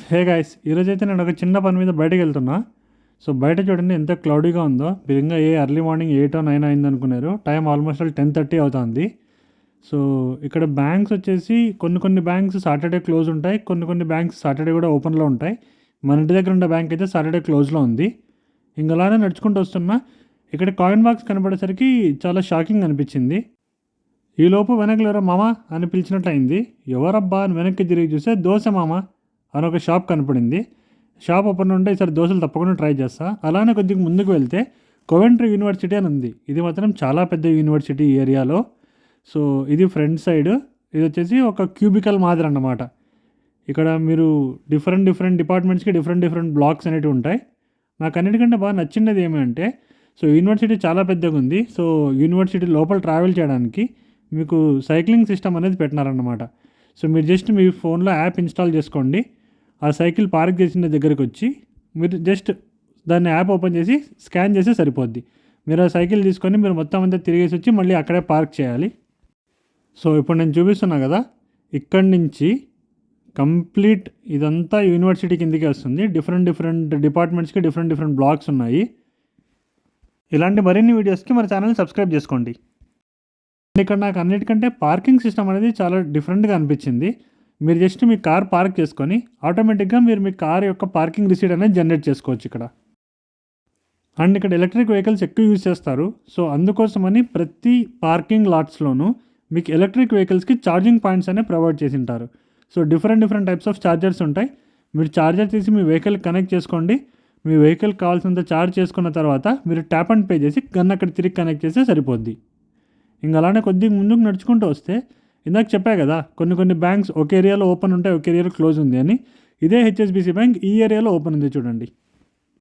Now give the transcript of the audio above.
Hey guys, ఈరోజైతే నేను ఒక చిన్న పని మీద బయటకు వెళ్తున్నా. సో బయట చూడండి ఎంత క్లౌడీగా ఉందో. మీరు ఇంకా ఎర్లీ మార్నింగ్ 8 or 9 అయింది అనుకున్నారు. టైం ఆల్మోస్ట్ 10:30 అవుతుంది. సో ఇక్కడ బ్యాంక్స్ వచ్చేసి కొన్ని బ్యాంక్స్ సాటర్డే క్లోజ్ ఉంటాయి, కొన్ని బ్యాంక్స్ సాటర్డే కూడా ఓపెన్లో ఉంటాయి. మన ఇంటి దగ్గర ఉన్న బ్యాంక్ అయితే సాటర్డే క్లోజ్లో ఉంది. ఇంక అలానే నడుచుకుంటూ వస్తున్నా. ఇక్కడ కాయిన్ బాక్స్ కనపడేసరికి చాలా షాకింగ్ అనిపించింది. ఈలోపు వెనకలేరా మామ అని పిలిచినట్లు అయింది. ఎవరబ్బా అని వెనక్కి తిరిగి చూస్తే దోశ మామ అని ఒక షాప్ కనపడింది. షాప్ ఓపెన్ ఉంటే ఈసారి దోశలు తప్పకుండా ట్రై చేస్తా. అలానే కొద్దిగా ముందుకు వెళ్తే కోవెంట్రీ యూనివర్సిటీ అని ఉంది. ఇది మాత్రం చాలా పెద్ద యూనివర్సిటీ ఈ ఏరియాలో. సో ఇది ఫ్రంట్ సైడ్, ఇది వచ్చేసి ఒక క్యూబికల్ మాదిరి అన్నమాట. ఇక్కడ మీరు డిఫరెంట్ డిపార్ట్మెంట్స్కి డిఫరెంట్ బ్లాక్స్ అనేవి ఉంటాయి. నాకు అన్నిటికంటే బాగా నచ్చినది ఏమంటే, సో యూనివర్సిటీ చాలా పెద్దగా ఉంది. సో యూనివర్సిటీ లోపల ట్రావెల్ చేయడానికి మీకు సైక్లింగ్ సిస్టమ్ అనేది పెట్టినారన్నమాట. సో మీరు జస్ట్ మీ ఫోన్లో యాప్ ఇన్స్టాల్ చేసుకోండి. ఆ సైకిల్ పార్క్ చేసిన దగ్గరికి వచ్చి మీరు జస్ట్ దాన్ని యాప్ ఓపెన్ చేసి స్కాన్ చేస్తే సరిపోద్ది. మీరు ఆ సైకిల్ తీసుకొని మీరు మొత్తం అంతా తిరిగేసి వచ్చి మళ్ళీ అక్కడే పార్క్ చేయాలి. సో ఇప్పుడు నేను చూపిస్తున్నా కదా, ఇక్కడి నుంచి కంప్లీట్ ఇదంతా యూనివర్సిటీ కిందకి వస్తుంది. డిఫరెంట్ డిపార్ట్మెంట్స్కి డిఫరెంట్ బ్లాక్స్ ఉన్నాయి. ఇలాంటి మరిన్ని వీడియోస్కి మన ఛానల్ని సబ్స్క్రైబ్ చేసుకోండి. ఇక్కడ నాకు అన్నిటికంటే పార్కింగ్ సిస్టమ్ అనేది చాలా డిఫరెంట్గా అనిపించింది. మీరు జస్ట్ మీ కార్ పార్క్ చేసుకొని ఆటోమేటిక్గా మీరు మీ కార్ యొక్క పార్కింగ్ రిసీట్ అనేది జనరేట్ చేసుకోవచ్చు ఇక్కడ. అండ్ ఇక్కడ ఎలక్ట్రిక్ వెహికల్స్ ఎక్కువ యూజ్ చేస్తారు. సో అందుకోసమని ప్రతి పార్కింగ్ లాట్స్లోనూ మీకు ఎలక్ట్రిక్ వెహికల్స్కి ఛార్జింగ్ పాయింట్స్ అనేవి ప్రొవైడ్ చేసి ఉంటారు. So different types of chargers ఉంటాయి. మీరు ఛార్జర్ తీసి మీ వెహికల్ కనెక్ట్ చేసుకోండి. మీ వెహికల్ కావాల్సినంత ఛార్జ్ చేసుకున్న తర్వాత మీరు ట్యాప్ అండ్ పే చేసి గన్ అక్కడ తిరిగి కనెక్ట్ చేస్తే సరిపోద్ది. ఇంక అలానే కొద్దిగా ముందుకు నడుచుకుంటూ వస్తే ఇందాక చెప్పా కదా, కొన్ని బ్యాంక్స్ ఒక ఏరియాలో ఓపెన్ ఉంటాయి, ఒక ఏరియాలో క్లోజ్ ఉంది అని. ఇదే హెచ్ఎస్బిసి బ్యాంక్ ఈ ఏరియాలో ఓపెన్ ఉంది చూడండి.